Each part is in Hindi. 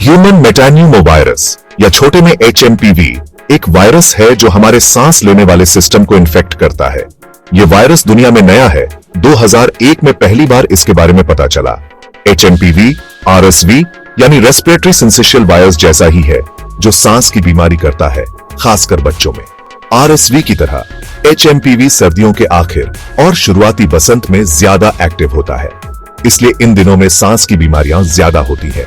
ह्यूमन मेटान्यूमोवायरस या छोटे में HMPV एक वायरस है जो हमारे सांस लेने वाले सिस्टम को इन्फेक्ट करता है। यह वायरस दुनिया में नया है। 2001 में पहली बार इसके बारे में पता चला। HMPV RSV यानी रेस्पिरेटरी सिंसिशियल वायरस जैसा ही है जो सांस की बीमारी करता है, खासकर बच्चों में। RSV की तरह HMPV सर्दियों के आखिर और शुरुआती बसंत में ज्यादा एक्टिव होता है, इसलिए इन दिनों में सांस की बीमारियां ज्यादा होती है।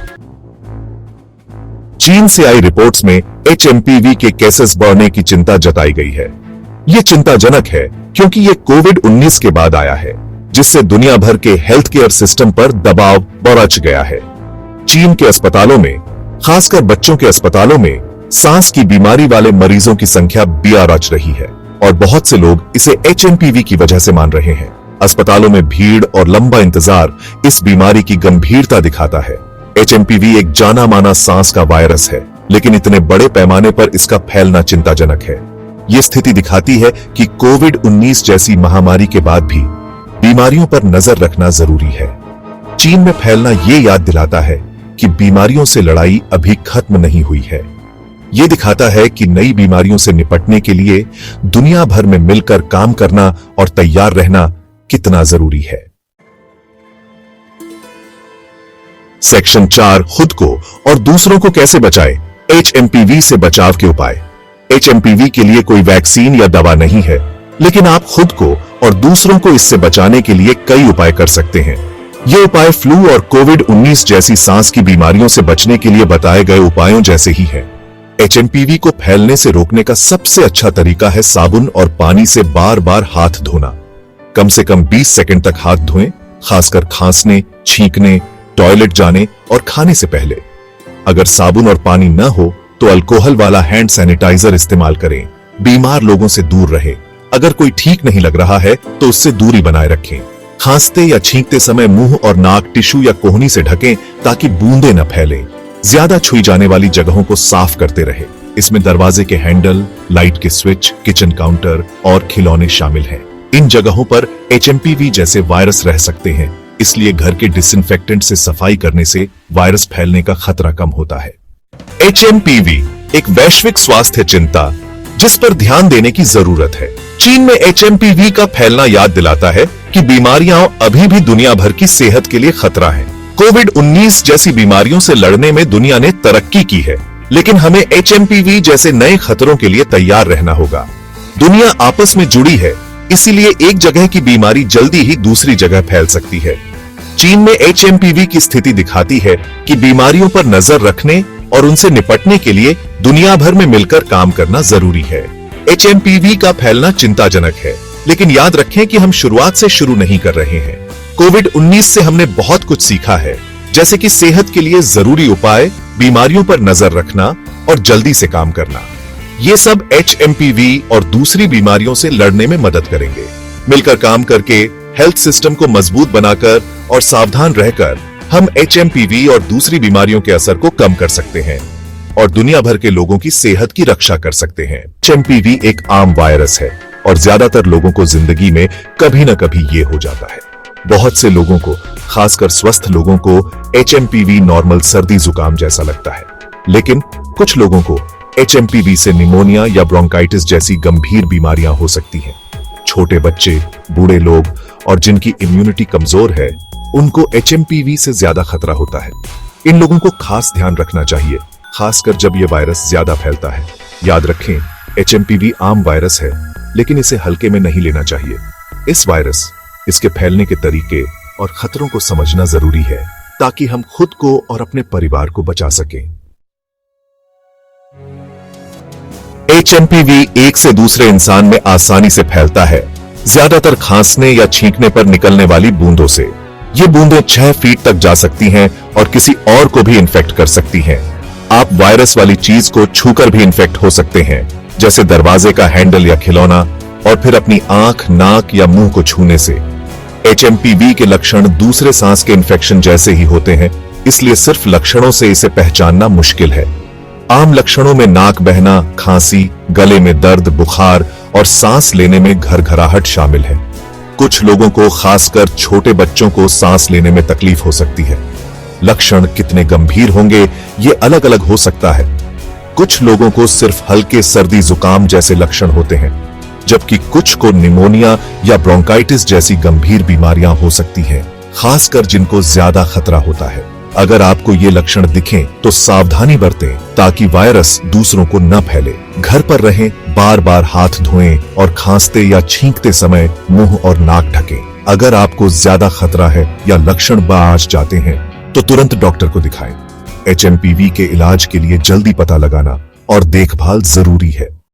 चीन से आई रिपोर्ट्स में HMPV के केसेस बढ़ने की चिंता जताई गई है। यह चिंताजनक है क्योंकि यह कोविड-19 के बाद आया है, जिससे दुनिया भर के हेल्थ केयर सिस्टम पर दबाव बढ़ गया है। चीन के अस्पतालों में, खासकर बच्चों के अस्पतालों में, सांस की बीमारी वाले मरीजों की संख्या बढ़ रही है और बहुत से लोग इसे HMPV की वजह से मान रहे हैं। अस्पतालों में भीड़ और लंबा इंतजार इस बीमारी की गंभीरता दिखाता है। HMPV एक जाना माना सांस का वायरस है, लेकिन इतने बड़े पैमाने पर इसका फैलना चिंताजनक है। ये स्थिति दिखाती है कि कोविड-19 जैसी महामारी के बाद भी बीमारियों पर नजर रखना जरूरी है। चीन में फैलना ये याद दिलाता है कि बीमारियों से लड़ाई अभी खत्म नहीं हुई है। ये दिखाता है कि नई बीमारियों से निपटने के लिए दुनिया भर में मिलकर काम करना और तैयार रहना कितना जरूरी है। सेक्शन 4 खुद को और दूसरों को कैसे बचाएं? HMPV से बचाव के उपाय। HMPV के लिए कोई वैक्सीन या दवा नहीं है, लेकिन आप खुद को और दूसरों को इससे बचाने के लिए कई उपाय कर सकते हैं। ये उपाय फ्लू और कोविड-19 जैसी सांस की बीमारियों से बचने के लिए बताए गए उपायों जैसे ही हैं। HMPV को फैलने से रोकने का सबसे अच्छा तरीका है साबुन और पानी से बार बार हाथ धोना। कम से कम 20 सेकंड तक हाथ धोएं, खासकर खांसने, छींकने, टॉयलेट जाने और खाने से पहले। अगर साबुन और पानी न हो तो अल्कोहल वाला हैंड सैनिटाइजर इस्तेमाल करें। बीमार लोगों से दूर रहें। अगर कोई ठीक नहीं लग रहा है तो उससे दूरी बनाए रखें। खांसते या छींकते समय मुंह और नाक टिश्यू या कोहनी से ढकें ताकि बूंदें न फैलें। ज्यादा छुई जाने वाली जगहों को साफ करते रहें। इसमें दरवाजे के हैंडल, लाइट के स्विच, किचन काउंटर और खिलौने शामिल हैं। इन जगहों पर HMPV जैसे वायरस रह सकते हैं, इसलिए घर के डिसइंफेक्टेंट से सफाई करने से वायरस फैलने का खतरा कम होता है। HMPV एक वैश्विक स्वास्थ्य चिंता जिस पर ध्यान देने की जरूरत है। चीन में HMPV का फैलना याद दिलाता है कि बीमारियां अभी भी दुनिया भर की सेहत के लिए खतरा है। कोविड-19 जैसी बीमारियों से लड़ने में दुनिया ने तरक्की की है, लेकिन हमें HMPV जैसे नए खतरों के लिए तैयार रहना होगा। दुनिया आपस में जुड़ी है, इसीलिए एक जगह की बीमारी जल्दी ही दूसरी जगह फैल सकती है। चीन में HMPV की स्थिति दिखाती है कि बीमारियों पर नजर रखने और उनसे निपटने के लिए दुनिया भर में मिलकर काम करना जरूरी है। HMPV का फैलना चिंताजनक है, लेकिन याद रखें कि हम शुरुआत से शुरू नहीं कर रहे हैं। कोविड-19 से हमने बहुत कुछ सीखा है, जैसे कि सेहत के लिए जरूरी उपाय, बीमारियों पर नजर रखना और जल्दी से काम करना। ये सब HMPV और दूसरी बीमारियों से लड़ने में मदद करेंगे। मिलकर काम करके हेल्थ सिस्टम को मजबूत बनाकर और सावधान रहकर हम HMPV और दूसरी बीमारियों के असर को कम कर सकते हैं और दुनिया भर के लोगों की सेहत की रक्षा कर सकते हैं। HMPV एक आम वायरस है और ज्यादातर लोगों को जिंदगी में कभी न कभी ये हो जाता है। बहुत से लोगों को, खासकर स्वस्थ लोगों को, HMPV नॉर्मल सर्दी जुकाम जैसा लगता है, लेकिन कुछ लोगों को HMPV से निमोनिया या ब्रोंकाइटिस जैसी गंभीर बीमारियां हो सकती हैं। छोटे बच्चे, बूढ़े लोग और जिनकी इम्यूनिटी कमजोर है, उनको HMPV से ज्यादा खतरा होता है। इन लोगों को खास ध्यान रखना चाहिए, खासकर जब यह वायरस ज्यादा फैलता है। याद रखें, HMPV आम वायरस है, लेकिन इसे हल्के में नहीं लेना चाहिए। इस वायरस, इसके फैलने के तरीके और खतरों को समझना जरूरी है, ताकि हम खुद को और अपने परिवार को बचा सकें। HMPV एक से दूसरे इंसान में आसानी से फैलता है, ज्यादातर खांसने या छींकने पर निकलने वाली बूंदों से। ये बूंदें 6 फीट तक जा सकती हैं और किसी और को भी इन्फेक्ट कर सकती हैं। आप वायरस वाली चीज को छूकर भी इन्फेक्ट हो सकते हैं, जैसे दरवाजे का हैंडल या खिलौना, और फिर अपनी आंख, नाक या मुंह को छूने से। HMPV के लक्षण दूसरे सांस के इन्फेक्शन जैसे ही होते हैं, इसलिए सिर्फ लक्षणों से इसे पहचानना मुश्किल है। आम लक्षणों में नाक बहना, खांसी, गले में दर्द, बुखार और सांस लेने में घरघराहट शामिल है। कुछ लोगों को, खासकर छोटे बच्चों को, सांस लेने में तकलीफ हो सकती है। लक्षण कितने गंभीर होंगे ये अलग अलग हो सकता है। कुछ लोगों को सिर्फ हल्के सर्दी जुकाम जैसे लक्षण होते हैं, जबकि कुछ को निमोनिया या ब्रोंकाइटिस जैसी गंभीर बीमारियां हो सकती हैं, खासकर जिनको ज्यादा खतरा होता है। अगर आपको ये लक्षण दिखें तो सावधानी बरतें ताकि वायरस दूसरों को न फैले। घर पर रहें, बार बार हाथ धोएं और खांसते या छींकते समय मुंह और नाक ढकें। अगर आपको ज्यादा खतरा है या लक्षण बाज जाते हैं तो तुरंत डॉक्टर को दिखाएं। HMPV के इलाज के लिए जल्दी पता लगाना और देखभाल जरूरी है।